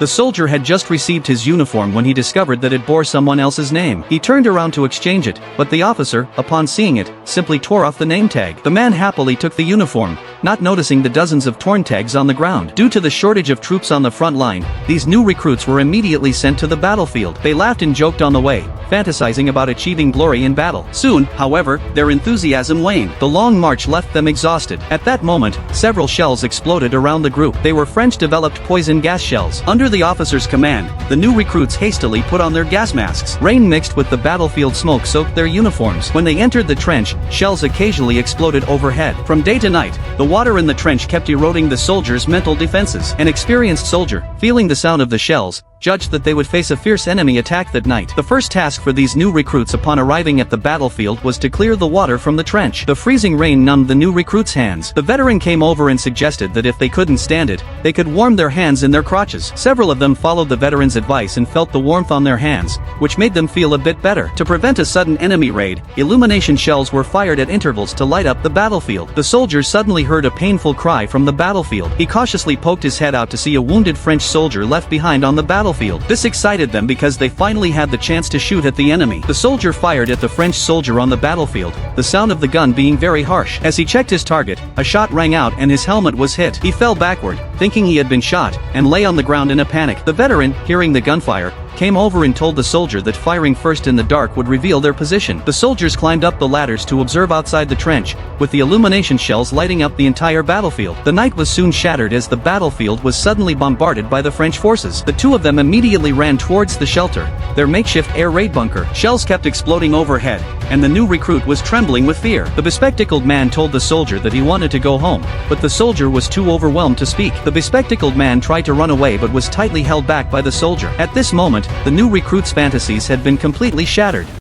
The soldier had just received his uniform when he discovered that it bore someone else's name. He turned around to exchange it, but the officer, upon seeing it, simply tore off the name tag. The man happily took the uniform, not noticing the dozens of torn tags on the ground. Due to the shortage of troops on the front line, these new recruits were immediately sent to the battlefield. They laughed and joked on the way, fantasizing about achieving glory in battle. Soon, however, their enthusiasm waned. The long march left them exhausted. At that moment, several shells exploded around the group. They were French-developed poison gas shells. Under the officer's command, the new recruits hastily put on their gas masks. Rain mixed with the battlefield smoke soaked their uniforms. When they entered the trench, shells occasionally exploded overhead. From day to night, the water in the trench kept eroding the soldiers' mental defenses. An experienced soldier, feeling the sound of the shells, judged that they would face a fierce enemy attack that night. The first task for these new recruits upon arriving at the battlefield was to clear the water from the trench. The freezing rain numbed the new recruits' hands. The veteran came over and suggested that if they couldn't stand it, they could warm their hands in their crotches. Several of them followed the veteran's advice and felt the warmth on their hands, which made them feel a bit better. To prevent a sudden enemy raid, illumination shells were fired at intervals to light up the battlefield. The soldier suddenly heard a painful cry from the battlefield. He cautiously poked his head out to see a wounded French soldier left behind on the battlefield. This excited them because they finally had the chance to shoot at the enemy. The soldier fired at the French soldier on the battlefield, the sound of the gun being very harsh. As he checked his target, a shot rang out and his helmet was hit. He fell backward, thinking he had been shot, and lay on the ground in a panic. The veteran, hearing the gunfire, came over and told the soldier that firing first in the dark would reveal their position. The soldiers climbed up the ladders to observe outside the trench, with the illumination shells lighting up the entire battlefield. The night was soon shattered as the battlefield was suddenly bombarded by the French forces. The two of them immediately ran towards the shelter, their makeshift air raid bunker. Shells kept exploding overhead, and the new recruit was trembling with fear. The bespectacled man told the soldier that he wanted to go home, but the soldier was too overwhelmed to speak. The bespectacled man tried to run away but was tightly held back by the soldier. At this moment, the new recruits' fantasies had been completely shattered.